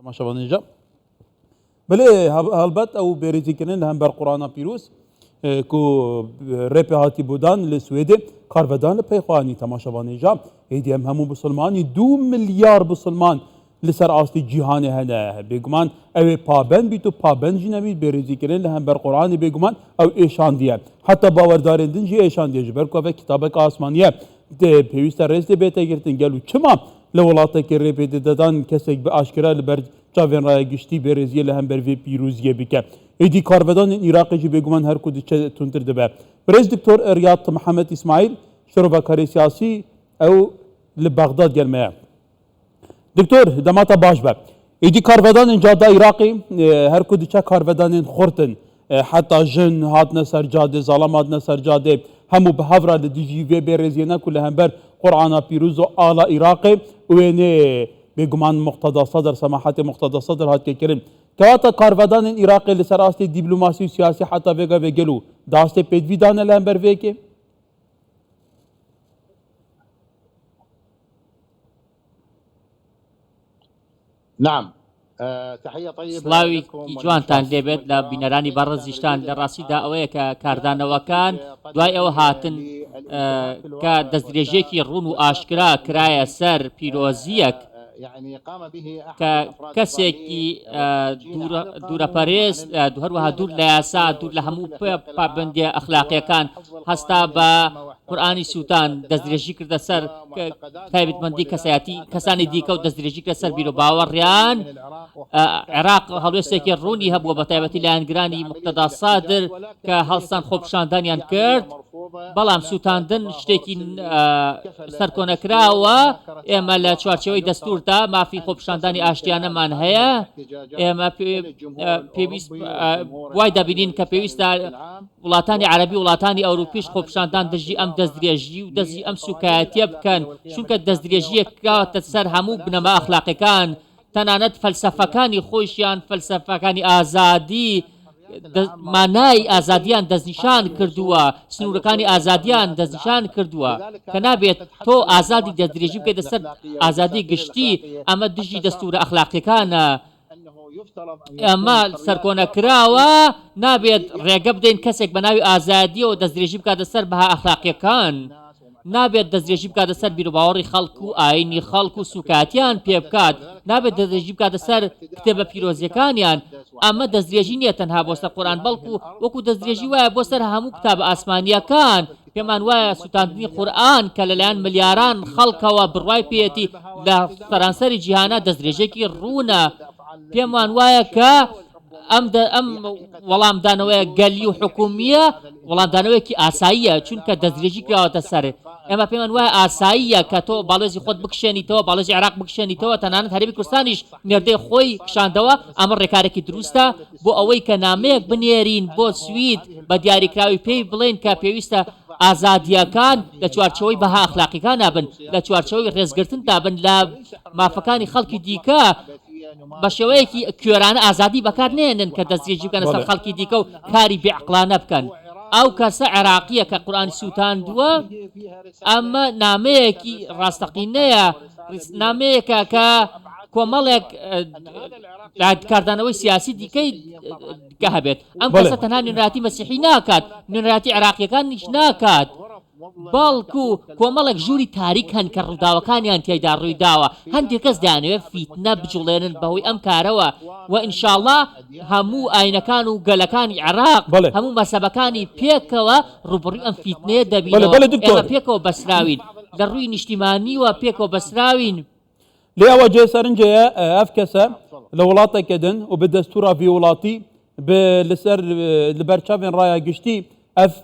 تماشاوانێجا بلێ هەڵبەت ئەو بێریزیکردن لە هەمبەر قورآنا پیرۆز کو ڕێپێ هاتی بودان لە سوێدێ کارڤەدان لە پەیخوانی تەماشاوانێجا هێدی ئەم هەموو بسلمانی 2 ملیار بسلمان لەسەر ئاستی جیهانê hene bêguman ew ê pabend bît û pabend jî nebît bêrêzîkirin li hember Qur'anê bêguman ew êşandiye heta bawerdarên din jî êşandiye ji ber ku ev kitabek asmaniye pêwîst e rêz tê bête girtin gel û çima li welatekê rêpê didan kesek bi aşkira li ber çavên raya giştî bêrêziye li hember vê pîroziyê bike êdî karvedanên Iraqê jî bêguman her ku diçe tuntir dibe Birêz Diktor Riyad Mihemed İsmaîl şerovekarê siyasî ew li Bexdad gelmeye Diktor demata baş be êdî karvedanên cada Iraqê her ku diçe karvedanên xurtin heta jin hatine ser cadê zalam hatine ser cadê hemû bi hevra li dijî vê bêrêziyê ku li hember Qur'ana pîroz û ala Iraqê wênê bêguman Muqtada Sadr semahetê Muqtada Sadr hatiye kirin kewata karvedanên Iraqê li ser astê dîplomasî û siyasî heta vêga vê gel û dastê pêdivî dane li hember vêkê نعم سڵاوی جوانتان لێبێت لە بینەرانی بەڕێزیشتان لە ڕاستیدا ئەوەیە کە کاردانەوەکان دوای ئەوە هاتن کە دەستدرێژێکی ڕوون و ئاشکرا کرایە سەر پیرۆزیەک کە کەسێکی دوورەپەرێز هەروەها دوور لە یاسا دوور لە هەموو پابندیە ئەخلاقیەکان هەستا بە قورئانی سووتان دەستدرێژی کردە سەر تایبەتمەندی کەسانی دیکە و دەستدرێژی کردە سەر بیر و باوەڕیان عێراق هەڵوێستێکی ڕوونی هەبووە بە تایبەتی لایەنگرانی موقتەدا سادر کە هەڵسان خۆپیشاندانیان کرد بەڵام سووتاندن شتێکی سەرکۆنەکراوە ئێمە لە چوارچەوەی دەستوردا مافی خۆپیشاندانی ئاشتیانەمان هەیە ئێمە پێویست وای دەبینین کە پێویستە وڵاتانی عەرەبی وڵاتانی ئەوروپیش خۆپیشاندان دژی ئەم دەستدرێژی و دەستی ئەم سوکایەتیە بکەن چونکە دەستدرێژیەک کاتە سەر هەموو بنەما ئەخلاقیەکان تەنانەت فەلسەفەکانی خۆشیان فەلسەفەکانی ئازادی مانای ئازادیان دەستنیشان کردووە سنوورەکانی ئازادیان دەستنیشان کردووە کە نابێت تۆ ئازادی دەستدرێژی بکەیتە سەر ئازادی گشتی ئەمە دژی دەستورە ئەخلاقیەکانە ئەمە سەرکۆنەکراوە نابێت ڕێگە بدەین کەسێک بە ناوی ئازادیەوە دەستدرێژی بکاتە سەر بەها ئەخلاقیەکان نابێت دەستدرێژی بکاتە سەر بیرۆباوەڕی خەڵک و ئاینی خەڵک و سوکاتیان پێ بکات نابێت دەستدرێژی بکاتە سەر کتێبە پیرۆزیەکانیان ئەمە دەستدرێژی نییە تەنها بۆ سەر قورئان بەڵکو وەکو دەستدرێژی وایە بۆ سەر هەموو کتابە ئاسمانیەکان پێمان وایە سوتاندنی قورئان کە لەلایەن ملیاران خەڵکەوە بڕوای پێیەتی لە سەرانسەری جیهانە دەستدرێژێکی ڕوونە پێمان وایە کە ئەم وەڵامدانەوەیە گەلی و حکومیە وەڵامدانەوەیەکی ئاساییە چونکە دەستدرێژی کراوەتە سەر ئێمە پێمان وایە ئاساییە کە تۆ باڵێزی خۆت بکشێنیتەوە باڵێزی عێراق بکشێنیتەوە تەنانەت هەرێمی کوردستانیش نێردەی خۆی کشاندەوە ئەمە ڕێکارێکی دروستە بۆ ئەوەی کە نامەیەک بنێرین بۆ سوید بە دیاریکراوی پێی بڵێن کە پێویستە ئازادیەکان لە چوارچەوەی بەها ئەخلاقیەکان نابن لە چوارچەوەی ڕێزگرتن تابن لە مافەکانی خەڵکی دیکە بە شێوەیەکی کوێرانە ئازادی بەکار نێنن کە دەستدرێژی بکەنە سەر خەڵکی دیکە و کاری بێعقلانە بکەن ئەو کەسە عێراقیە کە قورئانی سووتاندووە ئەمە نامەیەکی ڕاستەقینەیە نامەیەکە کە کۆمەڵێک کاردانەوەی سیاسی دیکەی کە هەبێت ئەم کەسە تەنها نوێنەراتی مەسیحی ناکات نوێنەراتی عێراقیەکانیش ناکات باڵکو کۆمەڵێک ژووری تاریک هەن کە ڕووداوەکانیان تێیدا ڕوویداوە هەندێک کەس دەیانەوێت فیتنە بجوڵێنن بەهۆی ئەم کارەوە و ئینشاءڵڵا هەموو ئاینەکان و گەلەکانی عێراق هەموو مەسەبەکانی پێکەوە ڕوبڕووی ئەم فیتنەیە دەبینەوە ئێمە پێکەوە بەسراوین لە ڕووی نیشتیمانیوە پێکەوە بەسراوین لێ ئەوە جێ سەرنجەیە ئەف کەسە لە وڵاتێکە دن و بە دەستوورا ڤی وڵاتی لەسەر لە بەرچاوێن ڕایە گشتی ئەف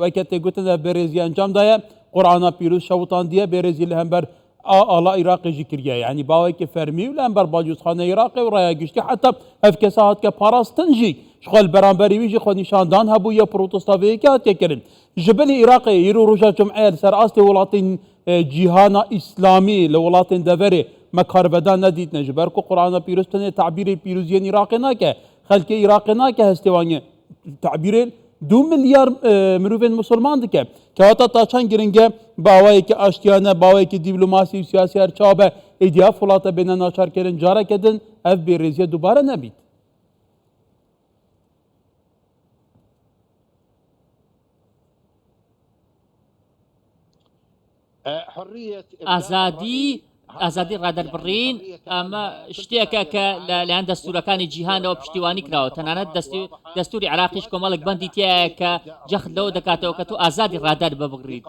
وەکە تێگوتن لە بێرێزی ئەنجامدایە قورئانا پیرۆز شەوتاندیە بێرێزی لە هەمبەر ئاڵا عێراقیژی کردیە یعنی باوێکی فەرمی و لە هەمبەر باجووزخانە عێراقی و ڕایە گشتی حتا ئەف کەسە هات کە پاراستنجی شغل بەرامبەری ویژی خۆ نیشاندان هەبوو یە پرۆتۆستاڤەیەکی هاتیەکردن ji bilî Iraqê îro roja cumeyê li ser astê welatên cîhana îslamî li welatên deverê me karvedan nedîtine ji ber ku Qur'ana pîroz tenê tebîrê pîroziyên Iraqê nake xelkê Iraqê nake hestêvaniyê tebîrên 2 milyar mirovên musulman dike kewata ta çend giringe bawayekî aştiyane bawayekî dîplomasî û siyasî her çabe ئیدیا وڵاتە بێنە ناچارکردن جارەکەدن ئەف بێڕێزیە دووبارە نەبیت. ئازادی ڕادەربڕین ئەمە شتێکە کە لەلایەن دەستورەکانی جیهانەوە پشتیوانی کراوە، تەنانەت دەستوری عراقیش کۆمەڵک بەندی تایە کە جەخت لەوە دەکاتەوە کە تۆ ئازادی ڕادەر ببڕیت،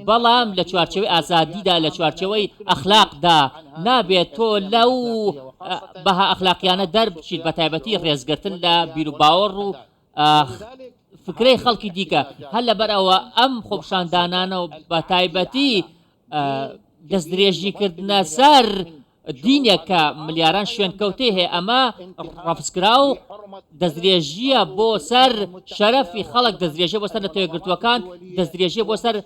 بەڵام لە چوارچەوەی ئازادیدا لە چوارچەوەی ئەخلاقدا نابێت تۆ لەو بەها ئەخلاقیانە دەربچیت، بە تایبەتی ڕێزگرتن لە بیر و باوەڕ و فکرەی خەڵکی دیکە. هەر لەبەرەوە ئەم خۆپشاندانانە و بە تایبەتی دەستدرێژیکردنە سەر دینێک کە ملیاران شوێن کەوتەی هەیە، ئەمە ڕەفزکرا و دەستدرێژیە بۆ سەر شەرەفی خەڵک، دەستدرێژە بۆ سەر نەتەوەیەگرتووەکان، دەستدرێژیە بۆ سەر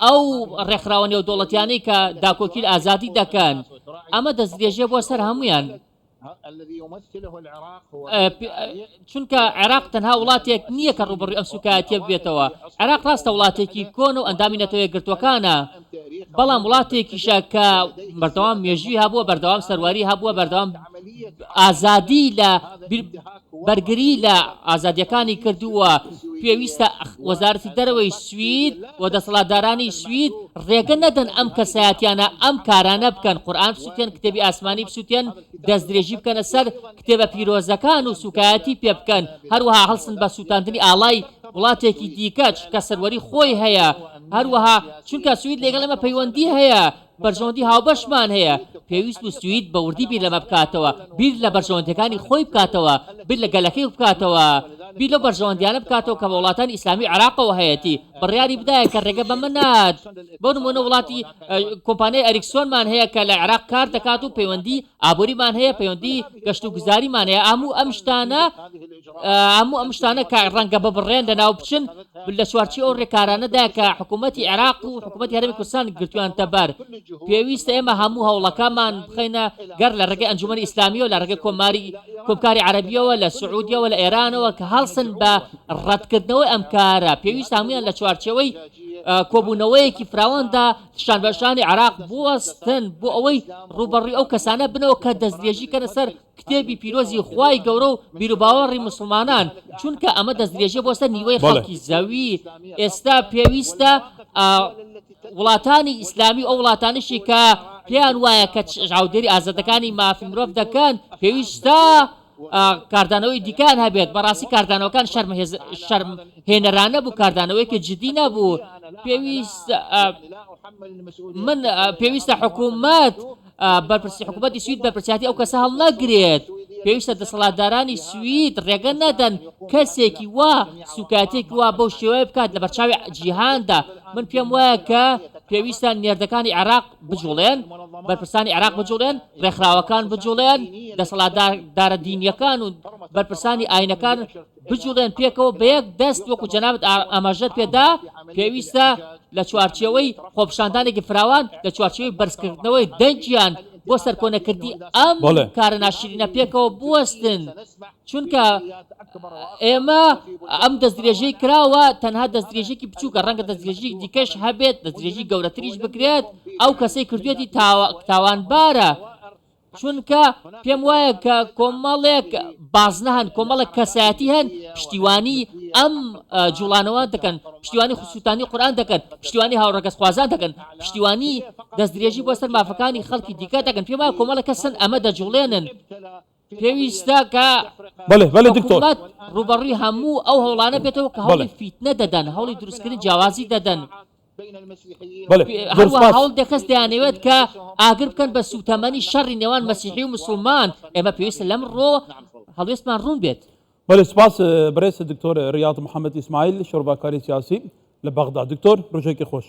ئەو ڕێکخراوە نێودەوڵەتیانەی کە داکۆکیل ئازادی دەکەن، ئەمە دەستدرێژیە بۆ سەر هەمویان. چونکە عێراق تەنها وڵاتێک نییە کە ڕوبڕووی ئەم سوکایەتیە ببێتەوە. عێراق ڕاستە وڵاتێکی کۆن و ئەندامی نەتەوەیەگرتووەکانە، بەڵام وڵاتێکیشە کە بەردەوام مێژووی هەبووە، بەردەوام سەرواری هەبووە، بەردەوام ئازادی لە بەرگری لە ئازادیەکانی کردووە. پێویستە وەزارەتی دەرەوەی سوید و دەسەڵاتدارانی سوید ڕێگە نەدەن ئەم کەسایەتیانە ئەم کارانە بکەن، قورئان بسووتێن، کتێبی ئاسمانی بسووتێن، دەستدرێژی بکەنە سەر کتێبە پیرۆزەکان و سوکایەتی پێ بکەن، هەروەها هەڵسن بە سووتاندنی ئاڵای وڵاتێکی دیکە کە سەروەری خۆی هەیە. هەروەها چونکە سوید لەگەڵ ئێمە پەیوەندی هەیە، بەرژەوەندی هاوبەشمان هەیە، پێویست بوو سوید بە وردی بیر لەمە بکاتەوە، بیر لە بەرژەوەندەکانی خۆی بکاتەوە، بیر لە گەلەکەی بکاتەوە، بیر لە بەرژەوەندیانە بکاتەوە کە بە وڵاتانی ئیسلامی عێراقەوە هەیەی، بڕیاری بدایە کە ڕێگە بەمە نات. بۆ نمونە وڵاتی کۆمپانیای ئەریکسۆنمان هەیە کە لە عێراق کار دەکات و پەیوەندی ئابووریمان هەیە، پەیوەندی گەشت و گوزاریمان هەیە. هەموو ئەم شتانە کە ڕەنگە ببڕێن لەناو بچن لە چوارچێ ئەو ڕێکارانەدا کە حکوومەتی عێراق و حکوومەتی هەرێمی کوردستان گرتویانتە بەر. پێویستە ئێمە هەموو هەوڵەکەمان بخەینە گەر لە ڕێگەی ئەنجومەنی ئیسلامیەوە، لە ڕێگەی کۆمکاری عەرەبیەوە، لە سعودیەوە، لە ئێرانەوە کە هەڵسن بە ڕەتکردنەوەی ئەم کارە. پێویستە هەمویان لە چوارچێوەی کۆبوونەوەیەکی فراواندا شانبەشانی عێراق بوەستن بۆ ئەوەی ڕوبەڕووی ئەو کەسانە بنەوە کە دەستدرێژی کەنە سەر کتێبی پیرۆزی خوای گەورە و بیر و باوەڕی مسلمانان، چونکە ئەمە دەستدرێژی بۆ سەر نیوەی خەڵکی زەوی. ئێستا پێویستە وڵاتانی ئیسلامی ئەو وڵاتانیشی کە پێیان وایە کە چاودێری ئازادەکانی مافی مرۆڤ دەکەن، پێویستە کاردانەوەی دیکان هەبێت. بەڕاستی کاردانەوەکان شەرم هێنەرانە بوو، کاردانەوەیکە جدی نەبوو. پێویستە حکوومەت حکوومەتی سوید بەرپرسیاتی ئەو کەسە هەڵ نەگرێت. پێویستە دەسەڵاتدارانی سوید ڕێگە نەدەن کەسێکی وا سوکاتێکی وا بەو شێوەیە بکات لە بەرچاوی جیهاندا. من پێم وایە کە پێویستە نێردەکانی عێراق بجوڵێن، بەرپرسانی عێراق بجوڵێن، ڕێکخراوەکان بجوڵێن، دەسەڵاتدارە دینیەکان و بەرپرسانی ئاینەکان بجوڵێن پێکەوە بە یەک دەست وەکو جەنابەت ئاماژەت پێدا. پێویستە لە چوارچێوەی خۆپشاندانێکی فراوان، لە چوارچێوەی بەرزکردنەوەی دەنجیان بۆ سەرکۆنەکردی ئەم کارە ناشرینە پێکەوە بوەستن. چونکە ئێمە ئەم دەستدرێژەی کراوە تەنها دەستدرێژێکی بچووکە، ڕەنگە دەستدرێژی دیکەش هەبێت، دەستدرێژی گەورەتریش بکرێت، ئەو کەسەی کردوێتی تاوانبارە. چونکە پێم وایە کە کۆمەڵێک بازنە هەن، کۆمەڵێک کەسایەتی هەن، پشتیوانی ئەم جوڵانەوە دەکەن، پشتیوانی خصوصانی قورئان دەکەن، پشتیوانی هاوڕێگەز خوازان دەکەن، پشتیوانی دەستدرێژی بۆ سەر مافەکانی خەڵکی دیکە دەکەن. پێم وایە کۆمەڵێک کەسن ئەمە دەجوڵێنن. پێویستە کە حکوومەت ڕوبەڕووی هەموو ئەو هەوڵانە بێتەوە کە هەوڵی فیتنە دەدەن، هەوڵی دروستکردنی جیاوازی دەدەن. هەروە هەوڵ دەکەس دەیانەوێت کە ئاگر بکەن بە سوتەمەنی شەڕی نێوان مەسیحی و مسلمان. ئێمە پێویستە لەم ڕۆ هەڵوێستمان ڕوون بێت. سپاس برێسە دکتۆر ڕیاض محەممەد ئیسماعیل، شۆرباکاری سیاسی لە بەغدا. دکتۆر ڕۆژێکی خۆش.